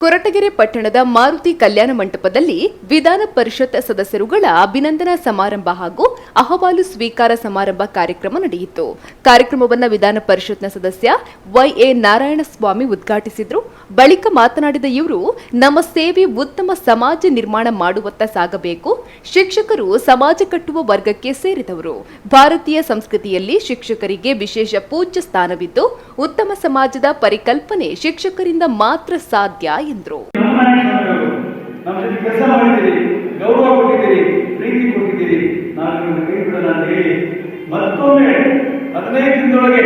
ಕೊರಟಗೆರೆ ಪಟ್ಟಣದ ಮಾರುತಿ ಕಲ್ಯಾಣ ಮಂಟಪದಲ್ಲಿ ವಿಧಾನ ಪರಿಷತ್ ಸದಸ್ಯರುಗಳ ಅಭಿನಂದನಾ ಸಮಾರಂಭ ಹಾಗೂ ಅಹವಾಲು ಸ್ವೀಕಾರ ಸಮಾರಂಭ ಕಾರ್ಯಕ್ರಮ ನಡೆಯಿತು. ಕಾರ್ಯಕ್ರಮವನ್ನು ವಿಧಾನ ಪರಿಷತ್ನ ಸದಸ್ಯ ವೈಎ ನಾರಾಯಣಸ್ವಾಮಿ ಉದ್ಘಾಟಿಸಿದರು. ಬಳಿಕ ಮಾತನಾಡಿದ ಇವರು, ನಮ್ಮ ಸೇವೆ ಉತ್ತಮ ಸಮಾಜ ನಿರ್ಮಾಣ ಮಾಡುವತ್ತ ಸಾಗಬೇಕು. ಶಿಕ್ಷಕರು ಸಮಾಜ ಕಟ್ಟುವ ವರ್ಗಕ್ಕೆ ಸೇರಿದವರು. ಭಾರತೀಯ ಸಂಸ್ಕೃತಿಯಲ್ಲಿ ಶಿಕ್ಷಕರಿಗೆ ವಿಶೇಷ ಪೂಜ್ಯ ಸ್ಥಾನವಿದ್ದು, ಉತ್ತಮ ಸಮಾಜದ ಪರಿಕಲ್ಪನೆ ಶಿಕ್ಷಕರಿಂದ ಮಾತ್ರ ಸಾಧ್ಯ ಎಂದರು. ಕೆಲಸ ಮಾಡಿದ್ದೀರಿ, ಗೌರವ ಕೊಟ್ಟಿದ್ದೀರಿ, ಪ್ರೀತಿ ಕೊಟ್ಟಿದ್ದೀರಿ, ನಾನು ಕೈ ಬಿಡಲ್ಲ ಅಂತ ಹೇಳಿ ಮತ್ತೊಮ್ಮೆ 15 ದಿನದೊಳಗೆ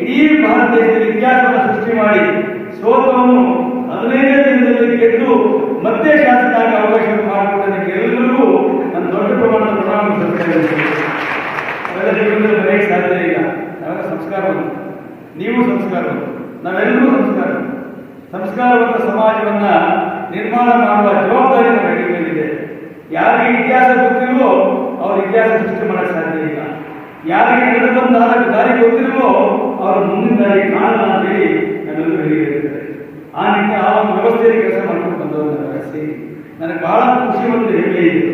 ಇಡೀ ಭಾರತ ದೇಶದಲ್ಲಿ ಇತಿಹಾಸವನ್ನು ಸೃಷ್ಟಿ ಮಾಡಿ ಸೋತವನ್ನು 15 ದಿನದಲ್ಲಿ ಗೆದ್ದು ಮತ್ತೆ ಶಾಸಕ ಅವಕಾಶ ಮಾಡಿಕೊಟ್ಟದಕ್ಕೆ ಎಲ್ಲರಿಗೂ ನಾನು ದೊಡ್ಡ ಪ್ರಮಾಣದ ಪ್ರಣಾಮ ಸಲ್ಲಿಸುತ್ತೇನೆ. ಅವೆಲ್ಲ ಜೀವನದಲ್ಲಿ ಬರೆಯಕ್ಕೆ ಸಾಧ್ಯ ಇಲ್ಲ. ನಾವೆಲ್ಲ ಸಂಸ್ಕಾರವಂತ, ನೀವು ಸಂಸ್ಕಾರವಂತ, ನಾವೆಲ್ಲರೂ ಸಂಸ್ಕಾರವಂತ ಸಮಾಜವನ್ನ ನಿರ್ಮಾಣ ಮಾಡುವ ಜವಾಬ್ದಾರಿ ನಮ್ಮ ಮೇಲಿದೆ. ಯಾರಿಗೆ ಇತಿಹಾಸ ಗೊತ್ತಿಲ್ವೋ ಅವ್ರ ಇತಿಹಾಸ ಸೃಷ್ಟಿ ಮಾಡಕ್ಕೆ ಸಾಧ್ಯ ಇಲ್ಲ. ಯಾರಿಗೆ ನಡೆದ ದಾರಿ ಗೊತ್ತಿಲ್ವೋ ಅವರು ಮುಂದಿನ ದಾರಿ ಕಾಣಲ್ಲ ಅಂತ ಹೇಳಿ ನಾವೆಲ್ಲರೂ ಹೇಳಿದ್ದಾರೆ. ಆ ನಿಟ್ಟಿನ ಆ ಒಂದು ವ್ಯವಸ್ಥೆಯಲ್ಲಿ ಕೆಲಸ ಮಾಡ್ಕೊಂಡು ಬಂದವರು ಸೇರಿ ನನಗೆ ಬಹಳ ಖುಷಿ ಒಂದು ಹೆಮ್ಮೆ ಇದೆ.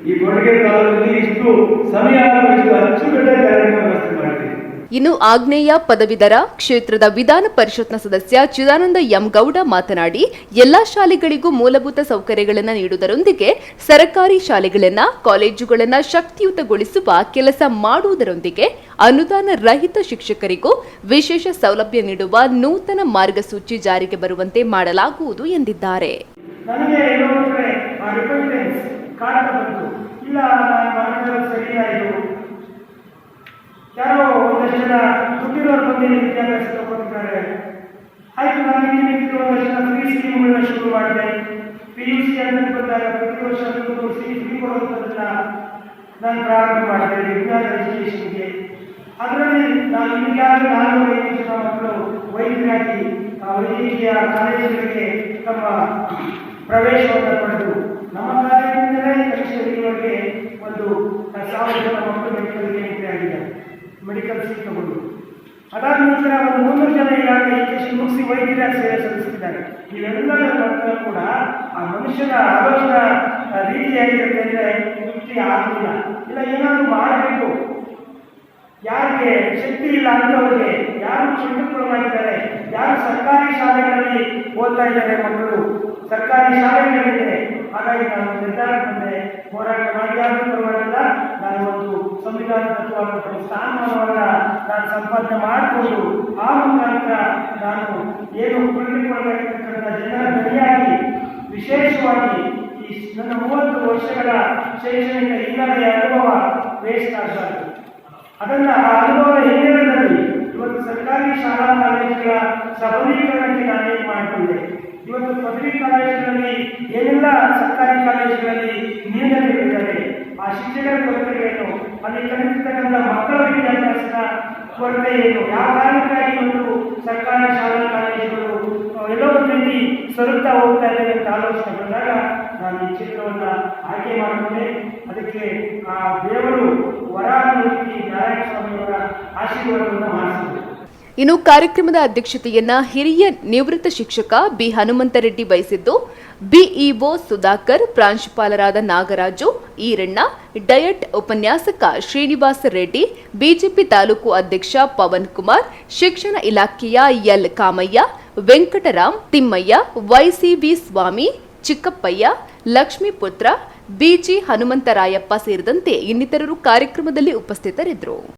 ಈ ಕೊರಟಗೆರೆ ತಾಲೂಕಿನಲ್ಲಿ ಇಷ್ಟು ಸಮಯ ಅಚ್ಚುಕಟ್ಟಾಗಿ ಕಾರ್ಯಕ್ರಮ ವ್ಯವಸ್ಥೆ ಮಾಡಿದ್ದೀವಿ. ಇನ್ನು ಆಗ್ನೇಯ ಪದವೀಧರ ಕ್ಷೇತ್ರದ ವಿಧಾನ ಪರಿಷತ್ನ ಸದಸ್ಯ ಚಿದಾನಂದ ಎಂ ಗೌಡ ಮಾತನಾಡಿ, ಎಲ್ಲಾ ಶಾಲೆಗಳಿಗೂ ಮೂಲಭೂತ ಸೌಕರ್ಯಗಳನ್ನು ನೀಡುವುದರೊಂದಿಗೆ ಸರ್ಕಾರಿ ಶಾಲೆಗಳನ್ನ ಕಾಲೇಜುಗಳನ್ನ ಶಕ್ತಿಯುತಗೊಳಿಸುವ ಕೆಲಸ ಮಾಡುವುದರೊಂದಿಗೆ ಅನುದಾನ ರಹಿತ ಶಿಕ್ಷಕರಿಗೂ ವಿಶೇಷ ಸೌಲಭ್ಯ ನೀಡುವ ನೂತನ ಮಾರ್ಗಸೂಚಿ ಜಾರಿಗೆ ಬರುವಂತೆ ಮಾಡಲಾಗುವುದು ಎಂದಿದ್ದಾರೆ. ಯಾರೋ ಒಂದಷ್ಟು ಜನ ದುಡ್ಡಿರೋರು ಬಂದು ವಿದ್ಯಾಭ್ಯಾಸ ತಗೊಂಡಿದ್ದಾರೆ. ಆಯ್ತು, ನಾನು ಒಂದಷ್ಟು ಜನ ಫ್ರೀ ಸ್ಕೀಮ್ಗಳನ್ನ ಶುರು ಮಾಡಿದೆ. PUC ಅಂತ ಬಂದಾಗ ಪ್ರತಿ ವರ್ಷ ಫ್ರೀ ಕೊಡುವಂಥದ್ದನ್ನ ನಾನು ಪ್ರಾರಂಭ ಮಾಡಿದೆ ವಿಜ್ಞಾನ ಎಜುಕೇಷನ್ಗೆ. ಅದರಲ್ಲಿ ನಾನು ಈಗಾಗಲೇ 405 ಜನ ಮಕ್ಕಳು ವೈದ್ಯರಾಗಿ ವೈದ್ಯಕೀಯ ಕಾಲೇಜುಗಳಿಗೆ ತಮ್ಮ ಪ್ರವೇಶವನ್ನು ಪಡೆದು ನಮ್ಮ ಕಾಲೇಜಿನಿಂದಲೇ ಕನಿಷ್ಠ ಇಲ್ಲಿವರೆಗೆ ಒಂದು 1000 ಜನ ಮಕ್ಕಳು ಮೆಡಿಕಲ್ ಸೀಟ್ ತಗೊಂಡು, ಅದಾದ ನಂತರ ಒಂದು 300 ಜನ ಈಗಾಗಲೇ ಎಜುಕೇಶನ್ ಮುಗಿಸಿ ವೈದ್ಯರಾಗಿ ಸೇವೆ ಸಲ್ಲಿಸಿದ್ದಾರೆ. ಇವೆಲ್ಲದರ ಮಕ್ಕಳು ಕೂಡ ಆ ಮನುಷ್ಯನ ಆಲೋಚನಾ ರೀತಿಯಾಗಿರುತ್ತೆ ಅಂದರೆ ವೃತ್ತಿ ಆಗಲಿಲ್ಲ, ಇಲ್ಲ ಏನಾದರೂ ಮಾಡಬೇಕು, ಯಾರಿಗೆ ಶಕ್ತಿ ಇಲ್ಲ ಅಂತವರಿಗೆ, ಯಾರು ಚಿಂತಕರಾಗಿದ್ದಾರೆ, ಯಾರು ಸರ್ಕಾರಿ ಶಾಲೆಗಳಲ್ಲಿ ಓದ್ತಾ ಇದ್ದಾರೆ ಮಕ್ಕಳು, ಸರ್ಕಾರಿ ಶಾಲೆಗಳಿದೆ. ಹಾಗಾಗಿ ನಾನು ನಿರ್ಧಾರ ಬಂದೆ, ಹೋರಾಟ ಮಾಡಿ ಯಾರು ಪರವಾಗಿಲ್ಲ, ನಾನು ಒಂದು ಸಂವಿಧಾನಬದ್ಧವಾದಂಥ ಸ್ಥಾನಮಾನವನ್ನ ನಾನು ಸಂಪಾದನೆ ಮಾಡಿಕೊಂಡು ಆ ಮುಖಾಂತರ ನಾನು ಏನು ಕುಳಿತುಕೊಳ್ಳಬೇಕಂತ ಜನರ ಧ್ವನಿಯಾಗಿ ವಿಶೇಷವಾಗಿ ಈ ನನ್ನ 30 ವರ್ಷಗಳ ಶೈಕ್ಷಣಿಕ ಹಿನ್ನೆಲೆಯ ಅನುಭವ ವೇಸ್ಟ್ ಆಗಬಾರದು. ಅದನ್ನ ಆ ಅನುಭವದ ಹಿನ್ನೆಲೆಯಲ್ಲಿ ಇವತ್ತು ಸರ್ಕಾರಿ ಶಾಲಾ ಕಾಲೇಜುಗಳ ಸಬಲೀಕರಣಕ್ಕೆ ನಾನೇನು ಮಾಡಿಕೊಂಡೆ. ಇವತ್ತು ಪದವಿ ಕಾಲೇಜುಗಳಲ್ಲಿ ಏನೆಲ್ಲ ಸರ್ಕಾರಿ ಕಾಲೇಜುಗಳಲ್ಲಿ ನೀಡಲಿದ್ದಾರೆ, ಆ ಶಿಕ್ಷಕರ ಕೊರತೆ ಏನು, ಅಲ್ಲಿ ಕಲಿತಕ್ಕಂಥ ಮಕ್ಕಳ ವಿದ್ಯಾಭ್ಯಾಸದ ಕೊರತೆ ಏನು, ಯಾವ ಕಾರಣಕ್ಕಾಗಿ ಒಂದು ಸರ್ಕಾರಿ ಶಾಲಾ ಕಾಲೇಜುಗಳು ಎಲ್ಲೋ ಒಂದು ರೀತಿ ಸರುತ್ತಾ ಹೋಗ್ತಾ ಇದೆ ಅಂತ ಆಲೋಚನೆ ಬಂದಾಗ ನಾನು ಈ ಕ್ಷೇತ್ರವನ್ನು ಆಯ್ಕೆ ಮಾಡಿಕೊಂಡೆ. ಅದಕ್ಕೆ ಆ ದೇವರು ವರಾನುಭೂತಿ ನಾರಾಯಣಸ್ವಾಮಿಯವರ ಆಶೀರ್ವಾದವನ್ನು ಮಾಡಿಸಿದೆ. ಇನ್ನು ಕಾರ್ಯಕ್ರಮದ ಅಧ್ಯಕ್ಷತೆಯನ್ನ ಹಿರಿಯ ನಿವೃತ್ತ ಶಿಕ್ಷಕ ಬಿ ಹನುಮಂತರೆಡ್ಡಿ ವಹಿಸಿದ್ದು, ಬಿಇಒ ಸುಧಾಕರ್, ಪ್ರಾಂಶುಪಾಲರಾದ ನಾಗರಾಜು, ಈರಣ್ಣ, ಡಯಟ್ ಉಪನ್ಯಾಸಕ ಶ್ರೀನಿವಾಸ ರೆಡ್ಡಿ, ಬಿಜೆಪಿ ತಾಲೂಕು ಅಧ್ಯಕ್ಷ ಪವನ್ ಕುಮಾರ್, ಶಿಕ್ಷಣ ಇಲಾಖೆಯ ಎಲ್ ಕಾಮಯ್ಯ, ವೆಂಕಟರಾಮ್, ತಿಮ್ಮಯ್ಯ, ವೈಸಿಬಿ ಸ್ವಾಮಿ, ಚಿಕ್ಕಪ್ಪಯ್ಯ, ಲಕ್ಷ್ಮೀಪುತ್ರ, ಬಿಜಿ ಹನುಮಂತರಾಯಪ್ಪ ಸೇರಿದಂತೆ ಇನ್ನಿತರರು ಕಾರ್ಯಕ್ರಮದಲ್ಲಿ ಉಪಸ್ಥಿತರಿದ್ದರು.